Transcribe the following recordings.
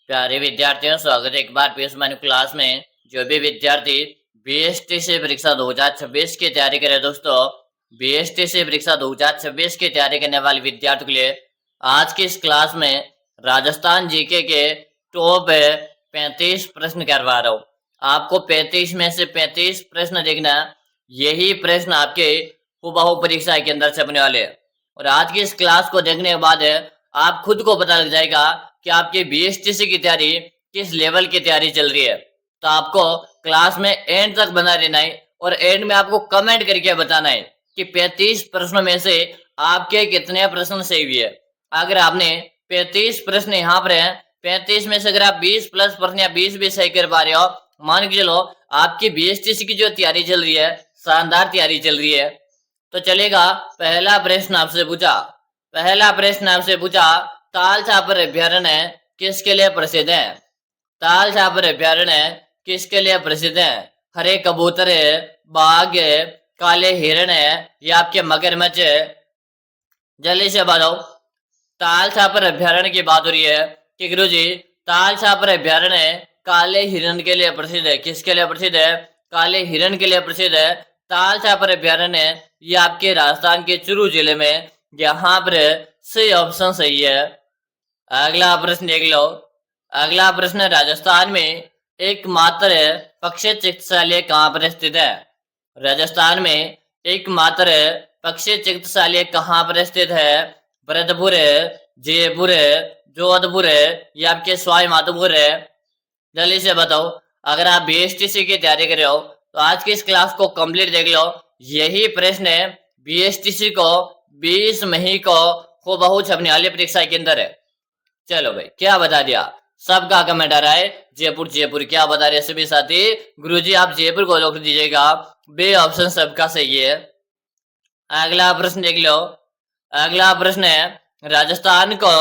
प्यारे विद्यार्थियों, स्वागत है एक बार फिर हमारी क्लास में। जो भी विद्यार्थी बीएसटी से परीक्षा 2026 की तैयारी करे दोस्तों, बीएसटी से परीक्षा 2026 की तैयारी करने वाले विद्यार्थियों के लिए आज की इस क्लास में राजस्थान जीके के टॉप 35 प्रश्न करवा रहा हूँ। आपको 35 में से 35 प्रश्न देखना, यही प्रश्न आपके हुबहू परीक्षा के अंदर छपने वाले हैं। और आज की इस क्लास को देखने के बाद आप खुद को पता लग जाएगा कि आपकी बीएसटीसी की तैयारी किस लेवल की तैयारी चल रही है। तो आपको क्लास में एंड तक बना रहना है और एंड में आपको कमेंट करके बताना है कि 35 प्रश्नों में से आपके कितने प्रश्न सही हुए। अगर आपने 35 प्रश्न यहाँ पर है, 35 में से अगर आप 20 प्लस प्रश्न या 20 भी सही कर पा रहे हो, मान के चलो आपकी बीएसटीसी की जो तैयारी चल रही है शानदार तैयारी चल रही है। तो चलेगा, पहला प्रश्न आपसे पूछा, ताल छापर अभ्यारण्य किसके लिए प्रसिद्ध है? ताल छापर अभ्यारण्य किसके लिए प्रसिद्ध है? हरे कबूतर है, बाघ है, काले हिरण है या आपके मगरमच्छ है? जल्दी से बताओ। ताल छापर अभ्यारण्य की बात हो रही है कि गुरुजी ताल छापर अभ्यारण्य काले हिरण के लिए प्रसिद्ध है। किसके लिए प्रसिद्ध है? काले हिरण के लिए प्रसिद्ध है। ताल छापर अभ्यारण्य ये आपके राजस्थान के चुरू जिले में, यहाँ पर सही ऑप्शन सही है। अगला प्रश्न देख लो। अगला प्रश्न, राजस्थान में एकमात्र पक्षी चिकित्सालय कहाँ पर स्थित है? राजस्थान में एकमात्र पक्षी चिकित्सालय कहाँ पर स्थित है? भरतपुर है, जयपुर है, जोधपुर है या आपके सवाई माधोपुर है? जल्दी से बताओ। अगर आप बीएसटीसी की तैयारी कर रहे हो तो आज की इस क्लास को कंप्लीट देख लो। यही प्रश्न है बीएसटीसी को 20 मई को हुबहू छपने वाली परीक्षा के अंदर है। चलो भाई, क्या बता दिया? सबका कमेंट आ रहा है जयपुर जयपुर, क्या बता रहे सभी साथी? गुरुजी आप जयपुर को लॉक दीजिएगा, बे ऑप्शन सबका सही है। अगला प्रश्न देख लो। अगला प्रश्न है, राजस्थान को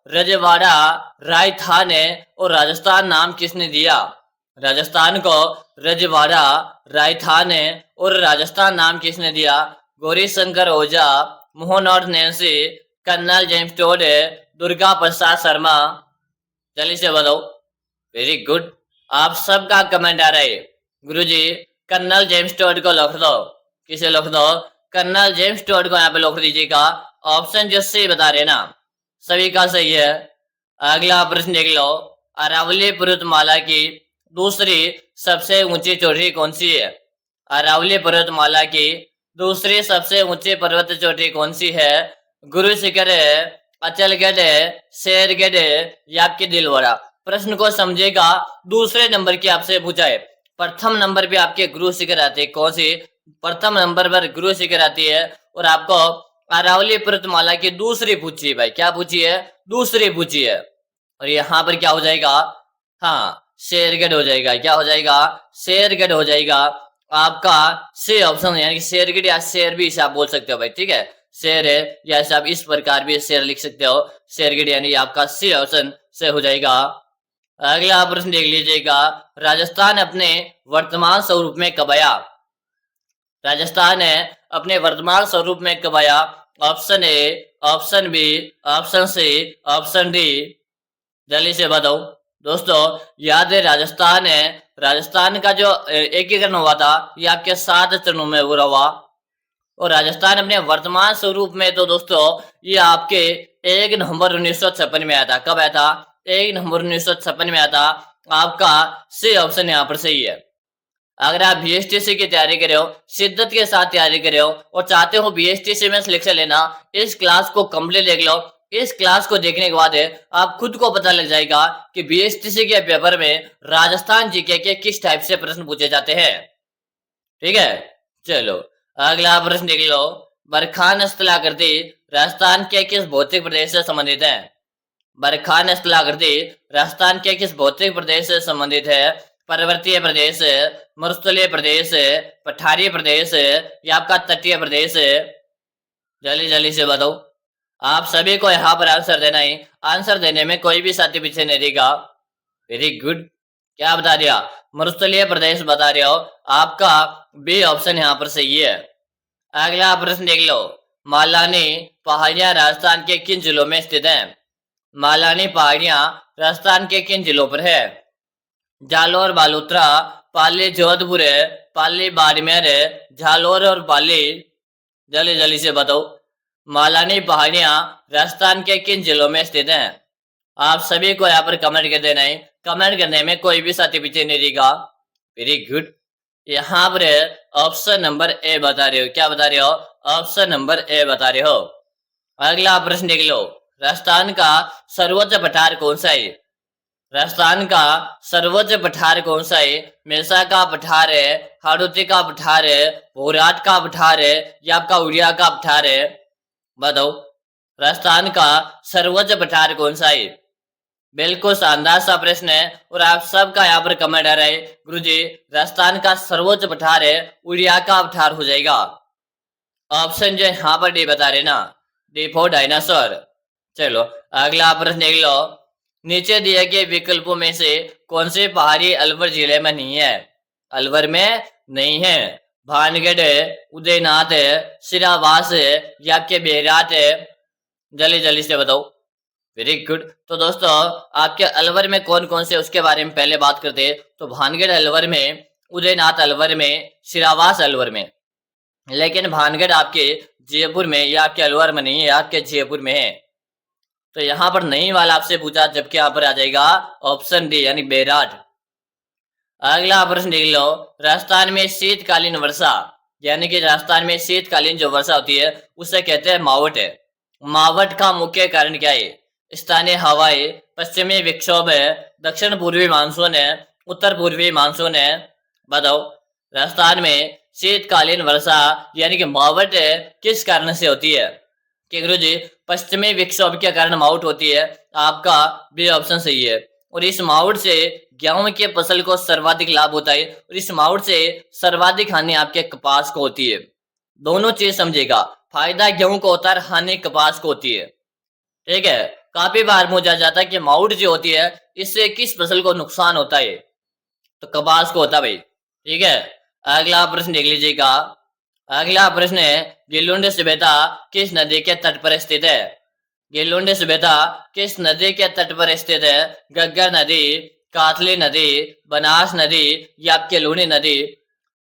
रजवाड़ा राजस्थान और राजस्थान नाम किसने दिया? राजस्थान को रजवाड़ा राजस्थान और राजस्थान नाम किसने दिया? Gauri Shankar Ojha, Mohan Nainsi, colonel James Tod, Durga Prasad Sharma? जल्दी से बताओ। वेरी गुड, आप सबका कमेंट आ रहा है। गुरुजी कर्नल जेम्स टोड को लिख दो। किसे लिख दो? कर्नल जेम्स टोड को यहाँ पे लिख दीजिएगा। ऑप्शन जो सही बता रहे ना, सभी का सही है। अगला प्रश्न देख लो। अरावली पर्वतमाला की दूसरी सबसे ऊंची चोटी कौन सी है? अरावली पर्वतमाला की दूसरी सबसे ऊंची पर्वत चोटी कौन सी है? गुरु शिखर है, अचलगढ़ है, शेरगढ़ है या आपके दिलवाड़ा? प्रश्न को समझेगा। दूसरे नंबर की आपसे पूछा है, प्रथम नंबर पे आपके गुरु शिखर आते हैं। कौन सी? प्रथम नंबर पर गुरु शिखर आती है और आपको अरावली पर्वतमाला की दूसरी पूछी है। भाई क्या पूछी है? दूसरी पूछी है। और यहाँ पर क्या हो जाएगा? हाँ, शेरगढ़ हो जाएगा। क्या हो जाएगा? शेरगढ़ हो जाएगा। आपका सी ऑप्शन, यानी कि शेरगढ़ या शेर भी इसे आप बोल सकते हो भाई, ठीक है। शेर है या ऐसे आप इस प्रकार भी शेर लिख सकते हो, शेरगढ़, यानी आपका सी ऑप्शन से हो जाएगा। अगला प्रश्न देख लीजिएगा। राजस्थान अपने वर्तमान स्वरूप में कब आया? राजस्थान है अपने वर्तमान स्वरूप में कब आया? Option A, option B, option C, option D? जल्दी से बताओ दोस्तों। याद है राजस्थान है, राजस्थान का जो एकीकरण हुआ था ये आपके 7 चरणों में पूरा हुआ। और राजस्थान अपने वर्तमान स्वरूप में तो दोस्तों ये आपके 1 नवंबर 1956 में आया था। कब आया था? 1 नवंबर 1956 में आया था। आपका सी ऑप्शन यहाँ पर सही है। अगर आप बीएसटीसी की तैयारी कर रहे हो, शिद्दत के साथ तैयारी कर रहे हो और चाहते हो बीएसटीसी में सिलेक्शन लेना, इस क्लास को कंप्लीट देख लो। इस क्लास को देखने के बाद आप खुद को पता लग जाएगा कि बीएसटीसी के पेपर में राजस्थान जीके के किस टाइप से प्रश्न पूछे जाते हैं। ठीक है, चलो अगला प्रश्न देख लो। बरखान स्थलाकृति राजस्थान के किस भौतिक प्रदेश से संबंधित है? बरखान स्थलाकृति राजस्थान के किस भौतिक प्रदेश से संबंधित है? पर्वतीय प्रदेश, मरुस्थलीय प्रदेश, पठारी प्रदेश या आपका तटीय प्रदेश? जल्दी जल्दी से बताओ। आप सभी को यहाँ पर आंसर देना है। आंसर देने में कोई भी साथी पीछे नहीं रहेगा। वेरी गुड, क्या बता दिया? मरुस्थलीय प्रदेश बता रहे हो। आपका बी ऑप्शन यहाँ पर सही है। अगला प्रश्न देख लो। मालानी पहाड़ियां राजस्थान के किन जिलों में स्थित हैं? मालानी पहाड़ियां राजस्थान के किन जिलों पर है? जालोर, बालोतरा, पाली, जोधपुर, पाली, बाड़मेर, झालोर और पाली। जल्दी जल्दी से बताओ। मालानी पहाड़ियां राजस्थान के किन जिलों में स्थित हैं? आप सभी को यहाँ पर कमेंट कर देना है। कमेंट करने में कोई भी साथी पीछे नहीं रहेगा। Very good. यहाँ पर ऑप्शन नंबर ए बता रहे हो। क्या बता रहे हो? ऑप्शन नंबर ए बता रहे हो। अगला प्रश्न देख लो। राजस्थान का सर्वोच्च पठार कौन सा है? राजस्थान का सर्वोच्च पठार कौन सा है? मेरसा का पठार है, हाड़ौती का पठार है, भोराट का पठार है या आपका उड़िया का पठार है? बताओ। राजस्थान का सर्वोच्च पठार कौन सा है? बिल्कुल शानदार सा प्रश्न है और आप सबका यहाँ पर कमेंट आ रहा है गुरुजी राजस्थान का सर्वोच्च पठार है उड़िया का पठार हो जाएगा। ऑप्शन जो यहाँ पर डी बता रहे ना, डी फॉर डायनासोर। चलो अगला प्रश्न देख लो। नीचे दिए गए विकल्पों में से कौन से पहाड़ी अलवर जिले में नहीं है? अलवर में नहीं है। भानगढ़, उदयनाथ, सिरावास या आपके बेराट है? जल्दी जल्दी से बताओ। Very good. तो दोस्तों आपके अलवर में कौन कौन से उसके बारे में पहले बात करते हैं। तो भानगढ़ अलवर में, उदयनाथ अलवर में, सिरावास अलवर में। लेकिन भानगढ़ आपके जयपुर में या आपके अलवर में नहीं है, आपके जयपुर में है। तो यहाँ पर नहीं वाला आपसे पूछा, जबकि यहाँ पर आ जाएगा ऑप्शन डी यानी बेराट। अगला प्रश्न देख लो। राजस्थान में शीतकालीन वर्षा यानी कि राजस्थान में शीतकालीन जो वर्षा होती है उसे कहते हैं मावट है। मावट का मुख्य कारण क्या है? स्थानीय हवाएं, पश्चिमी विक्षोभ है, दक्षिण पूर्वी मानसून है, उत्तर पूर्वी मानसून है? बताओ। राजस्थान में शीतकालीन वर्षा यानी कि मावट किस कारण से होती है? कि गुरु जी पश्चिमी विक्षोभ के कारण मावट होती है। आपका बी ऑप्शन सही है। और इस मावट से गेहूं के फसल को सर्वाधिक लाभ होता है और इस मावट से सर्वाधिक हानि आपके कपास को होती है। दोनों चीज समझेगा, फायदा गेहूं को होता है, हानि कपास को होती है। ठीक है। काफी बार पूछा जाता है कि मावट जो होती है इससे किस फसल को नुकसान होता है? तो कपास को होता है भाई। ठीक है। अगला प्रश्न देख लीजिएगा। अगला प्रश्न है गिलुंड सभ्यता किस नदी के तट पर स्थित है? गिलुंड सभ्यता किस नदी के तट पर स्थित है? गग्गर नदी, काथली नदी, बनास नदी या आपके लूनी नदी?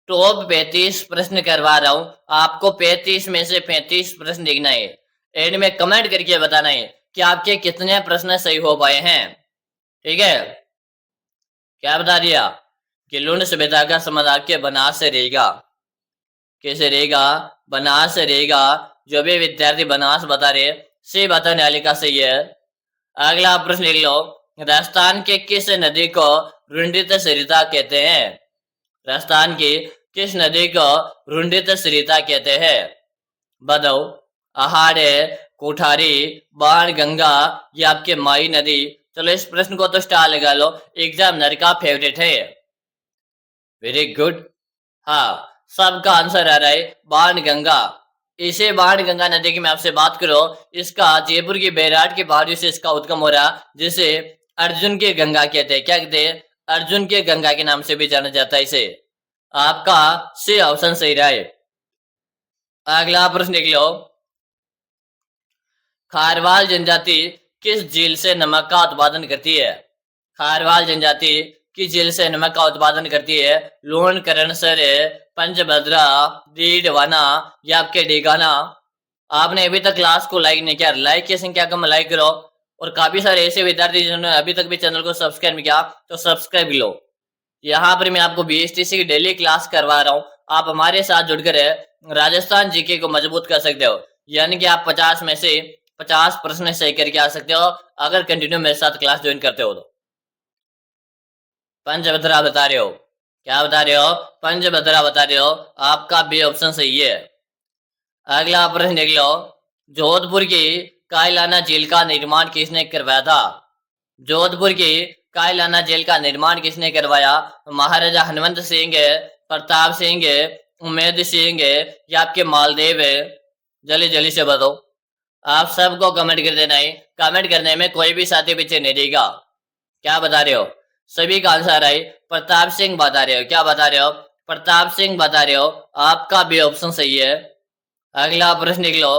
टॉप 35 प्रश्न करवा रहा हूं, आपको 35 में से 35 प्रश्न देखना है। एंड में कमेंट करके बताना है कि आपके कितने प्रश्न सही हो पाए हैं। ठीक है। क्या बता दिया? गिलुंड सभ्यता का संबंध आपके बनास से रहेगा। कैसे रहेगा? बनास से रहेगा। जो भी विद्यार्थी बनास बता रहे से बताने वाले का सही है। अगला प्रश्न लिख लो। राजस्थान के किस नदी को रुंडित सरिता कहते हैं? राजस्थान की किस नदी को रुंडित सरिता कहते हैं? बताओ। आहाड़, कोठारी, बाण गंगा या आपके माई नदी? चलो इस प्रश्न को तो स्टार लगा लो, एग्जामिनर का फेवरेट है। Very good. हाँ सबका आंसर आ रहा है बाण गंगा। इसे बाण गंगा नदी की मैं आपसे बात करो, इसका जयपुर की बैराट की पहाड़ी से इसका उद्गम हो रहा, जिसे अर्जुन की गंगा कहते हैं। क्या कहते हैं? अर्जुन की गंगा के नाम से भी जाना जाता है इसे। आपका सी ऑप्शन सही रहा है। अगला प्रश्न देख लो। खारवाल जनजाति किस झील से नमक का उत्पादन करती है? खारवाल जनजाति किस झील से नमक का उत्पादन करती है? लूण, करणसर, पंचभद्रा, डीडवाना या आपके डेगाना? आपने अभी तक क्लास को लाइक नहीं किया, लाइक की संख्या कम लाइक करो। और काफी सारे ऐसे विद्यार्थी जिन्होंने अभी तक भी चैनल को सब्सक्राइब नहीं किया तो सब्सक्राइब लो। यहाँ पर मैं आपको बीएसटीसी की डेली क्लास करवा रहा हूँ, आप हमारे साथ जुड़कर राजस्थान जीके को मजबूत कर सकते हो। यानी कि आप 50 में से 50 प्रश्न सही करके आ सकते हो अगर कंटिन्यू मेरे साथ क्लास ज्वाइन करते हो तो। पंचभद्रा बता रहे हो? क्या बता रहे हो? पंचभद्रा बता रहे हो। आपका बी ऑप्शन सही है। अगला प्रश्न देख लो। जोधपुर की कायलाना झील का निर्माण किसने करवाया था? जोधपुर की कायलाना झील का निर्माण किसने करवाया? महाराजा हनुमंत सिंह, प्रताप सिंह, उमेद सिंह या आपके मालदेव? जल्दी जल्दी से बताओ। आप सबको कमेंट कर देना है। कमेंट करने में कोई भी साथी पीछे नहीं रहेगा। क्या बता रहे हो? सभी का आंसर है प्रताप सिंह बता रहे हो। क्या बता रहे हो? प्रताप सिंह बता रहे हो। आपका भी ऑप्शन सही है। अगला प्रश्न लिख लो।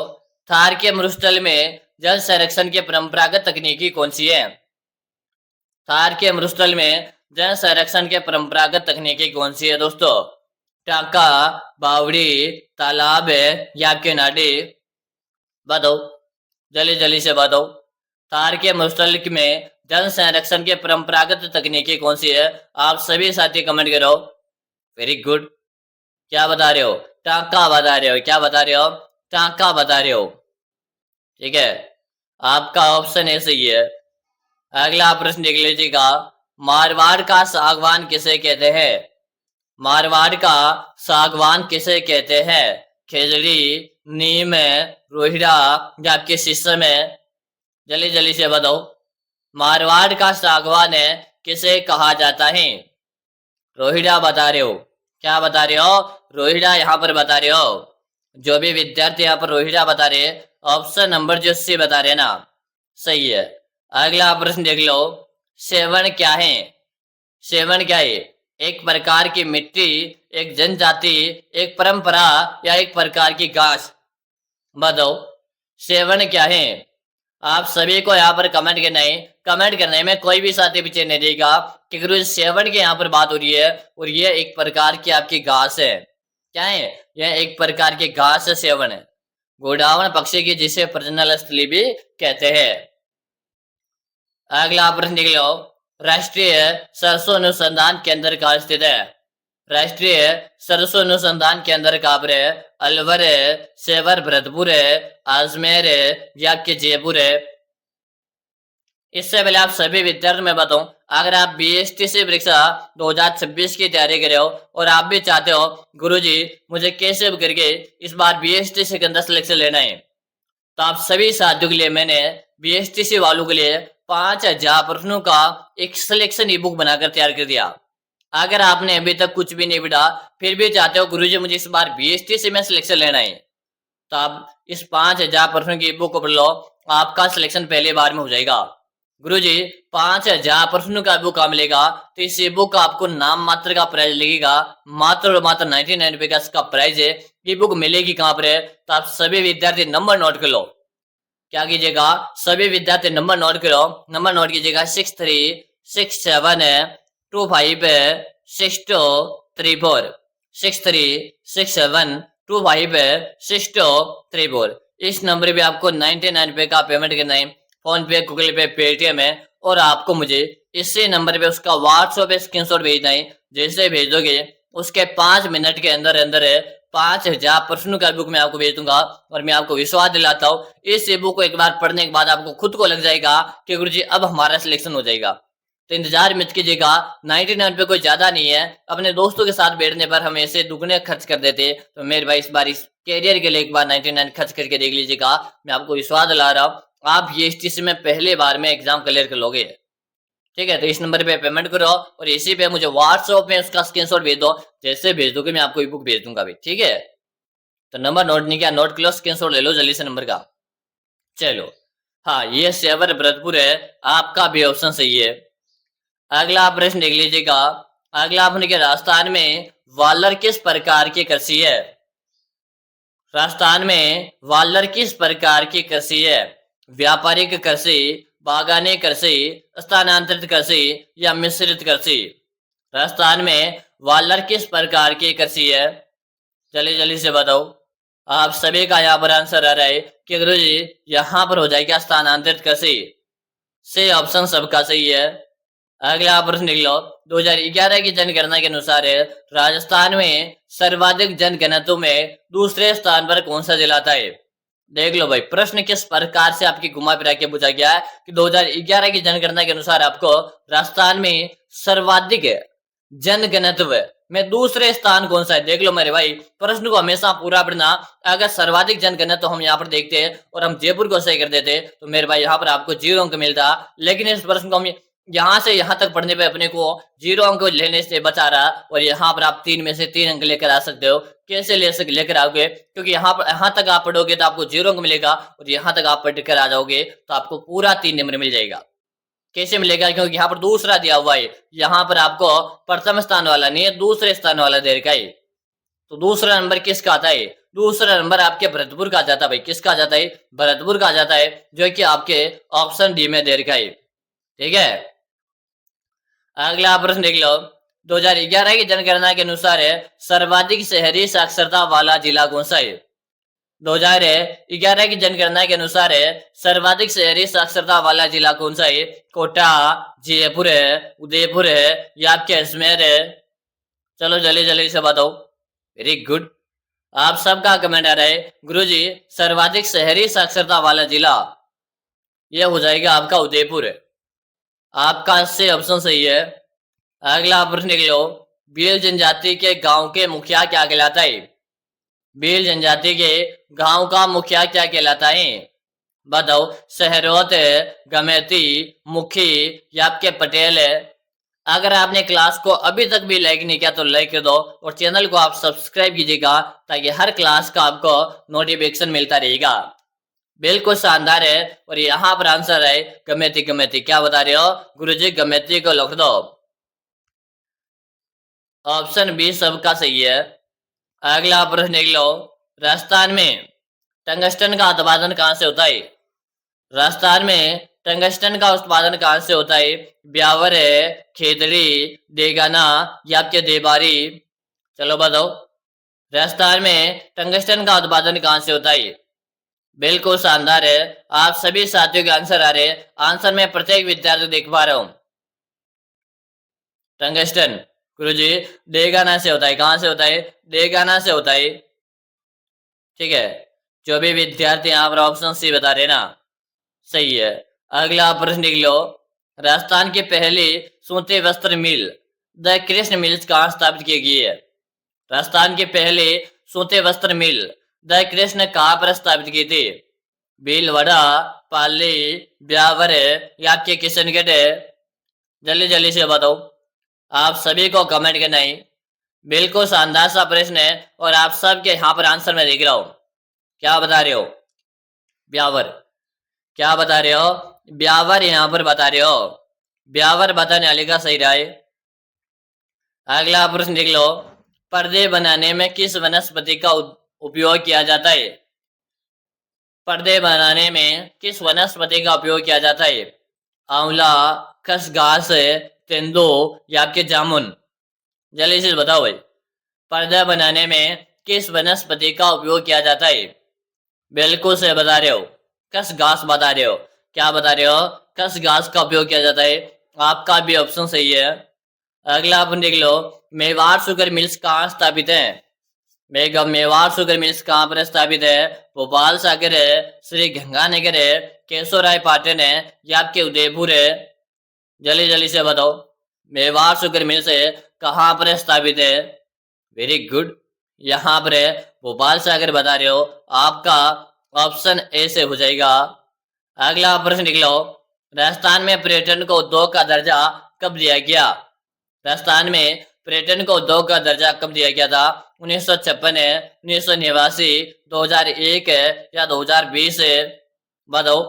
थार के मरुस्थल में जल संरक्षण की परंपरागत तकनीकी कौन सी है? थार के मरुस्थल में जल संरक्षण के परंपरागत तकनीकी कौन सी है दोस्तों? टाका, बावड़ी, तालाब है या आपके नाडी? बताओ, जल्दी जल्दी से बताओ। थार के मरुस्थल में जल संरक्षण के परंपरागत तकनीकी कौन सी है? आप सभी साथी कमेंट करो। Very good. क्या बता रहे हो? टाका बता रहे हो। क्या बता रहे हो? टाका बता रहे हो। ठीक है, आपका ऑप्शन ए सही है। अगला प्रश्न देख लीजिएगा। मारवाड़ का सागवान किसे कहते हैं? मारवाड़ का सागवान किसे कहते हैं? खेजड़ी, नीम, रोहिड़ा या आपके शीशम है? जल्दी जल्दी से बताओ। मारवाड़ का सागवान है किसे कहा जाता है? रोहिड़ा बता रहे हो। क्या बता रहे हो? रोहिड़ा यहाँ पर बता रहे हो। जो भी विद्यार्थी यहाँ पर रोहिड़ा बता रहे हैं, ऑप्शन नंबर जो सी बता रहे हैं ना, सही है। अगला प्रश्न देख लो। सेवन क्या है? सेवन क्या है? एक प्रकार की मिट्टी, एक जनजाति, एक परंपरा या एक प्रकार की घास? बताओ, सेवन क्या है? आप सभी को यहाँ पर कमेंट करना है। कमेंट करने में कोई भी साथी पीछे नहीं रहेगा कि गुरु सेवन की यहाँ पर बात हो रही है और ये एक प्रकार की आपकी घास है। क्या है? यह एक प्रकार की घास है, सेवन है। गोडावन पक्षी की जिसे प्रजनन स्थली भी कहते हैं। अगला प्रश्न देख लो। राष्ट्रीय सरसों अनुसंधान केंद्र कहाँ स्थित है? राष्ट्रीय सरसों अनुसंधान केंद्र कहाँ पर है? अलवर है, सेवर भरतपुर है, अजमेर है या आपके जयपुर है? इससे पहले आप सभी विद्यार्थियों में बताऊं, अगर आप बीएसटीसी परीक्षा 2026 की तैयारी कर रहे हो और आप भी चाहते हो गुरुजी मुझे कैसे करके इस बार बीएसटीसी के अंदर सिलेक्शन लेना है, तो आप सभी साथियों के लिए मैंने बीएसटीसी वालों के लिए 5000 प्रश्नों का एक सिलेक्शन ई बुक बनाकर तैयार कर दिया। अगर आपने अभी तक कुछ भी नहीं पढ़ा फिर भी चाहते हो गुरुजी मुझे इस बार बीएसटीसी में सिलेक्शन लेना है, तो आप इस 5000 प्रश्नों की ई बुक को पढ़ लो, आपका सिलेक्शन पहले बार में हो जाएगा। गुरुजी 5000 प्रश्नों का बुक कहाँ मिलेगा? तो इस ई बुक का आपको नाम मात्र का प्राइस लगेगा, मात्र और मात्र 99 रुपए का इसका प्राइस है। ई बुक मिलेगी कहाँ पर है? तो आप सभी विद्यार्थी नंबर नोट कर लो। क्या कीजिएगा? सभी विद्यार्थी नंबर नोट करो। नंबर नोट कीजिएगा 6367256234 6367256234। इस नंबर पे आपको 99 रुपए का पेमेंट करना है। फोन पे, गूगल पे, पेटीएम है और आपको मुझे इसी नंबर पे उसका व्हाट्सएप पे स्क्रीनशॉट भेजना है। जैसे भेजोगे उसके 5 मिनट के अंदर अंदर 5000 प्रश्नों का बुक मैं आपको भेज दूंगा और मैं आपको विश्वास दिलाता हूँ इस बुक को एक बार पढ़ने के बाद आपको खुद को लग जाएगा कि गुरुजी अब हमारा सिलेक्शन हो जाएगा। तो इंतजार मत कीजिएगा। 99 रुपए कोई ज्यादा नहीं है। अपने दोस्तों के साथ बैठने पर हम ऐसे दुगने खर्च कर देते, तो मेरे भाई इस बार इस कैरियर के लिए एक बार 99 खर्च करके देख लीजिएगा। मैं आपको विश्वास दिला रहा हूँ आप बीएसटीसी में पहले बार में एग्जाम क्लियर कर लोगे। ठीक है, तो इस नंबर पे पेमेंट करो और इसी पे मुझे व्हाट्सएप में उसका स्क्रीनशॉट भेज दो। जैसे भेज दोगे मैं आपको ई बुक भेज दूंगा भी। ठीक है, तो नंबर नोट नहीं किया, नोट कर लो, स्क्रीनशॉट ले लो जल्दी से नंबर का। चलो, हाँ ये सेवर भरतपुर है, आपका भी ऑप्शन सही है। अगला प्रश्न देख लीजिएगा। अगला अपने के राजस्थान में वालर किस प्रकार की कृषि है? राजस्थान में वालर किस प्रकार की कृषि है? व्यापारिक कृषि, बागानी कृषि, स्थानांतरित कृषि या मिश्रित कृषि? राजस्थान में वालर किस प्रकार की कृषि है? जल्दी जल्दी से बताओ। आप सभी का यहाँ पर आंसर आ रहा है कि गुरुजी यहाँ पर हो जाएगा स्थानांतरित कृषि। से ऑप्शन सबका सही है। अगला प्रश्न देख लो। 2011 की जनगणना के अनुसार राजस्थान में सर्वाधिक जनघनत्व में दूसरे स्थान पर कौन सा जिला था? देख लो भाई, प्रश्न किस प्रकार से आपकी घुमा फिरा के पूछा गया है कि 2011 की जनगणना के अनुसार आपको राजस्थान में सर्वाधिक जनघनत्व में दूसरे स्थान कौन सा है। देख लो मेरे भाई, प्रश्न को हमेशा पूरा पढ़ना। अगर सर्वाधिक जनघनत्व हम यहाँ पर देखते हैं और हम जयपुर को सही कर देते तो मेरे भाई यहाँ पर आपको 0 अंक मिलता, लेकिन इस प्रश्न को हम यहाँ से यहाँ तक पढ़ने पे अपने को 0 अंक लेने से बचा रहा और यहाँ पर आप 3 में से 3 अंक लेकर आ सकते हो। कैसे लेकर आओगे? क्योंकि यहाँ तक आप पढ़ोगे तो आपको 0 अंक मिलेगा और यहाँ तक आप पढ़ कर आ जाओगे तो आपको पूरा 3 नंबर मिल जाएगा। कैसे मिलेगा? क्योंकि यहाँ पर दूसरा दिया हुआ है, यहाँ पर आपको प्रथम स्थान वाला नहीं है, दूसरे स्थान वाला दे रखा है। तो दूसरा नंबर किसका आता है? दूसरा नंबर आपके भरतपुर का आ जाता है भाई, किसका आ जाता है? भरतपुर का आ जाता है, जो कि आपके ऑप्शन डी में दे रखा है। ठीक है, अगला प्रश्न देख लो। 2011 की जनगणना के अनुसार सर्वाधिक शहरी साक्षरता वाला जिला कौन सा है? 2011 की जनगणना के अनुसार सर्वाधिक शहरी साक्षरता वाला जिला कौन सा है? कोटा, जयपुर है, उदयपुर है, या आपके अजमेर है? चलो जल्दी जल्दी से बताओ। वेरी गुड, आप सबका कमेंट आ रहा है गुरुजी सर्वाधिक शहरी साक्षरता वाला जिला यह हो जाएगा आपका उदयपुर है। आपका से ऑप्शन सही है। अगला प्रश्न देख लो। भील जनजाति के गांव के मुखिया क्या कहलाता है? भील जनजाति के गांव का मुखिया क्या कहलाता है? बताओ, सहरोत है, गमेती, मुखी, या आपके पटेल है? अगर आपने क्लास को अभी तक भी लाइक नहीं किया तो लाइक कर दो और चैनल को आप सब्सक्राइब कीजिएगा ताकि हर क्लास का आपको नोटिफिकेशन मिलता रहेगा। बिल्कुल शानदार है। और यहाँ पर आंसर है गमेती। गमेती क्या बता रहे हो गुरुजी? गमेती को लिख दो। ऑप्शन बी सबका सही है। अगला प्रश्न देख लो। राजस्थान में टंगस्टन का उत्पादन कहां से होता है? राजस्थान में टंगस्टन का उत्पादन कहां से होता है? ब्यावर है, खेतड़ी, देगाना, या आपके देबारी? चलो बताओ, राजस्थान में टंगस्टन का उत्पादन कहां से होता है? बिल्कुल शानदार है। आप सभी साथियों के आंसर आ रहे हैं। आंसर में प्रत्येक विद्यार्थी देख पा रहा हूं। टंगस्टन गुरुजी देगाना से होता है। कहां से होता है? देगाना से होता है। ठीक है, जो भी विद्यार्थी यहाँ पर ऑप्शन सी बता रहे ना, सही है। अगला प्रश्न देख लो। राजस्थान की पहली सूती वस्त्र मिल द कृष्ण मिल्स कहाँ स्थापित की गई है? राजस्थान की पहली सूती वस्त्र मिल द कृष्ण कहाँ पर स्थापित की थी? भीलवाड़ा, पाली, ब्यावर, या आपके किशनगढ़ है? जल्दी जल्दी से बताओ। आप सभी को कमेंट करना है। बिल्कुल शानदार सा प्रश्न है और आप सबके यहाँ पर आंसर मैं देख रहा हूं। क्या बता रहे हो? ब्यावर। क्या बता रहे हो? ब्यावर यहाँ पर बता रहे हो। ब्यावर बताने वाले का सही रहा है। अगला प्रश्न देख लो। पर्दे बनाने में किस वनस्पति का उपयोग किया जाता है? पर्दे बनाने में किस वनस्पति का उपयोग किया जाता है? आंवला, खसगास, तेंदू, या आपके जामुन? जल्दी से बताओ भाई, पर्दा बनाने में किस वनस्पति का उपयोग किया जाता है? बिल्कुल से बता रहे हो, खसगास बता रहे हो। क्या बता रहे हो? खसगास का उपयोग किया जाता है। आपका भी ऑप्शन सही है। अगला अपन देख लो। मेवाड़ शुगर मिल्स कहाँ स्थापित है? मेवाड़ शुगर मिल्स कहाँ पर स्थापित है? भोपाल सागर है, श्री गंगानगर है, केशोराय पाटन है, या आपके उदयपुर है? जल्दी जल्दी से बताओ, मेवाड़ शुगर मिल्स कहाँ पर स्थापित है? वेरी गुड, यहाँ पर है भोपाल सागर बता रहे हो। आपका ऑप्शन ए से हो जाएगा। अगला प्रश्न निकलो। राजस्थान में पर्यटन को उद्योग का दर्जा कब दिया गया? राजस्थान में पर्यटन को उद्योग का दर्जा कब दिया गया था? 1956 है, 1989, 2001 है, या 2020 है? बताओ।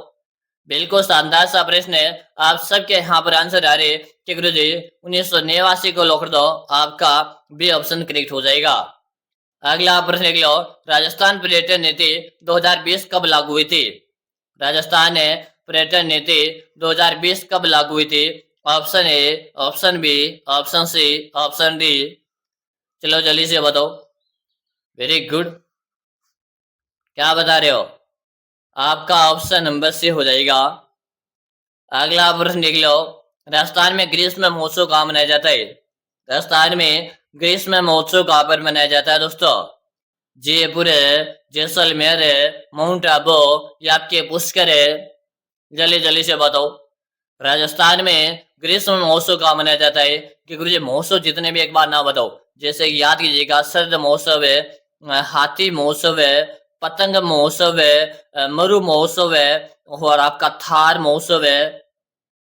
बिल्कुल शानदार सा प्रश्न है। आप सबके यहाँ पर आंसर आ रहे कि गुरुजी 1989 को लॉक कर दो। आपका बी ऑप्शन करेक्ट हो जाएगा। अगला प्रश्न देख लो। राजस्थान पर्यटन नीति 2020 कब लागू हुई थी? राजस्थान पर्यटन नीति 2020 कब लागू हुई थी? Option A, option B, option C, option D? चलो जल्दी से बताओ। वेरी गुड, क्या बता रहे हो? आपका ऑप्शन नंबर सी हो जाएगा। अगला प्रश्न देख लो। राजस्थान में ग्रीष्म महोत्सव कहाँ मनाया जाता है? राजस्थान में ग्रीष्म महोत्सव कहाँ पर मनाया जाता है दोस्तों? जयपुर है, जैसलमेर है, माउंट आबू, या आपके पुष्कर है? जल्दी जल्दी से बताओ। राजस्थान में ग्रीष्म महोत्सव कहाँ मनाया जाता है? कि गुरुजी महोत्सव जितने भी एक बार ना बताओ, जैसे याद कीजिएगा, शरद महोत्सव है, हाथी महोत्सव है, पतंग महोत्सव है, मरु महोत्सव है, और आपका थार महोत्सव है।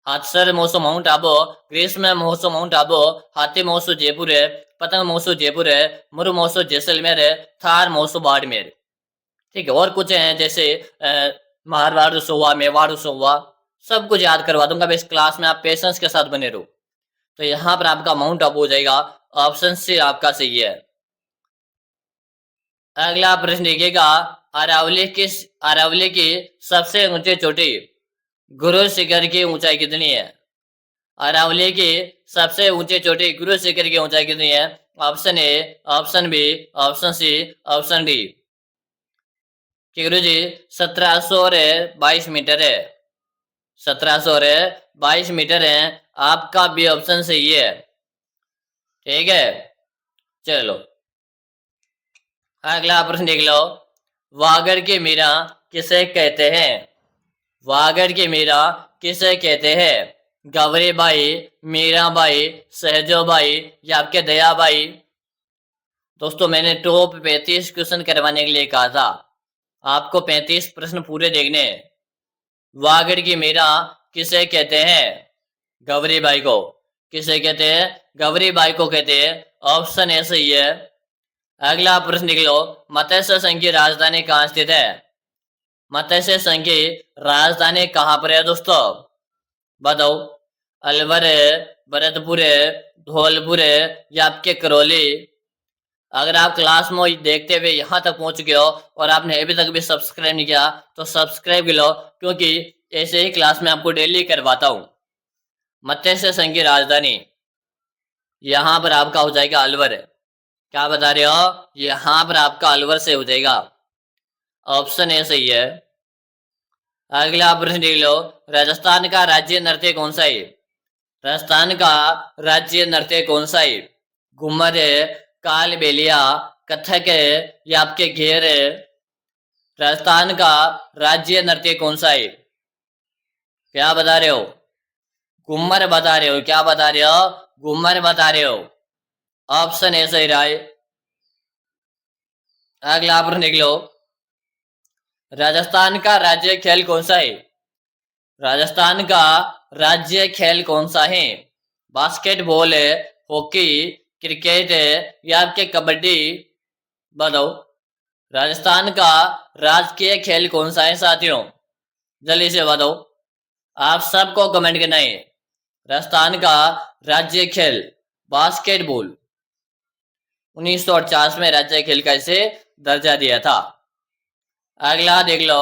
शरद महोत्सव माउंट आबू, ग्रीष्म महोत्सव माउंट आबू, हाथी महोत्सव जयपुर है, पतंग महोत्सव जयपुर है, मरु महोत्सव जैसलमेर है, थार महोत्सव बाड़मेर। ठीक है, और कुछ हैं जैसे मारवाड़ उत्सव हुआ, मेवाड़ उत्सव हुआ, सब कुछ याद करवा दूंगा इस क्लास में। आप पेशेंस के साथ बने रहो। तो यहाँ पर आपका माउंट आबू हो जाएगा। ऑप्शन सी आपका सही है। अगला प्रश्न देखिएगा, अरावली की सबसे ऊंची चोटी गुरु शिखर की ऊंचाई कितनी है? अरावली की सबसे ऊंची चोटी गुरु शिखर की ऊंचाई कितनी है? Option A, option B, option C, option D. कि गुरु जी 1722 मीटर है। 1722 मीटर है। आपका बी ऑप्शन सही है। ठीक है, चलो अगला प्रश्न देख लो। वागड़ की मीरा किसे कहते हैं? वागड़ की मीरा किसे कहते हैं? गौरीबाई, मीराबाई, सहजोबाई या आपके दयाबाई? दोस्तों मैंने टॉप 35 क्वेश्चन करवाने के लिए कहा था, आपको 35 प्रश्न पूरे देखने हैं। वागड़ की मीरा किसे कहते हैं? गौरीबाई को। किसे कहते हैं? गौरीबाई को कहते हैं। ऑप्शन ए सही है। अगला प्रश्न देख लो, मत्स्य संघ की राजधानी कहाँ स्थित है? मत्स्य संघ की राजधानी कहाँ पर है दोस्तों? बताओ। अलवर है, भरतपुर है, धौलपुर है या आपके करौली? अगर आप क्लास में देखते हुए यहाँ तक पहुंच गए हो और आपने अभी तक भी सब्सक्राइब नहीं किया तो सब्सक्राइब कर लो, क्योंकि ऐसे ही क्लास में आपको डेली करवाता हूँ। मत्स्य संघ की राजधानी यहाँ पर आपका हो जाएगा अलवर। क्या बता रहे हो? यहाँ पर आपका अलवर से हो जाएगा। ऑप्शन ए सही है। अगला प्रश्न देख लो, राजस्थान का राज्य नृत्य कौन सा है? राजस्थान का राज्य नृत्य कौन सा है? घूमर है, कालबेलिया, कथक है या आपके घेर है? राजस्थान का राज्य नृत्य कौन सा है? क्या बता रहे हो? घूमर बता रहे हो? क्या बता रहे हो? घूमर बता रहे हो। ऑप्शन ए सही रहा है। अगला प्रश्न देख लो, राजस्थान का राज्य खेल कौन सा है? राजस्थान का राज्य खेल कौन सा है? बास्केटबॉल है, हॉकी, क्रिकेट है या आपके कबड्डी? बताओ। राजस्थान का राजकीय खेल कौन सा है साथियों? जल्दी से बताओ, आप सबको कमेंट करना है। राजस्थान का राज्य खेल बास्केटबॉल। 1948 में राज्य खेल का इसे दर्जा दिया था। अगला देख लो,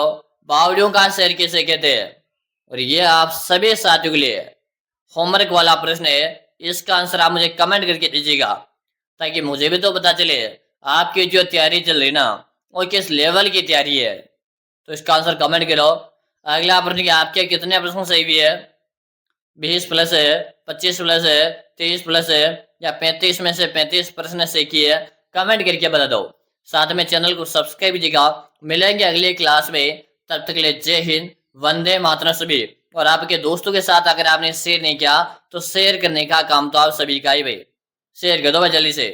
बावड़ियों का शहर किसे कहते हैं? और ये आप सभी साथियों के लिए होमवर्क वाला प्रश्न है। इसका आंसर आप मुझे कमेंट करके दीजिएगा, ताकि मुझे भी तो पता चले आपकी जो तैयारी चल रही ना वो किस लेवल की तैयारी है। तो इसका आंसर कमेंट करो। अगला प्रश्न कि आपके कितने प्रश्न सही भी है? 20 प्लस है, 25 प्लस है, 30 प्लस है या 35 में से 35 प्रश्न सही किए? कमेंट करके बता दो। साथ में चैनल को सब्सक्राइब कीजिएगा। मिलेंगे अगली क्लास में, तब तक के लिए जय हिंद, वंदे मातरम सभी। और आपके दोस्तों के साथ अगर आपने शेयर नहीं किया तो शेयर करने का काम तो आप सभी का ही भाई। शेयर कर दो भाई जल्दी से।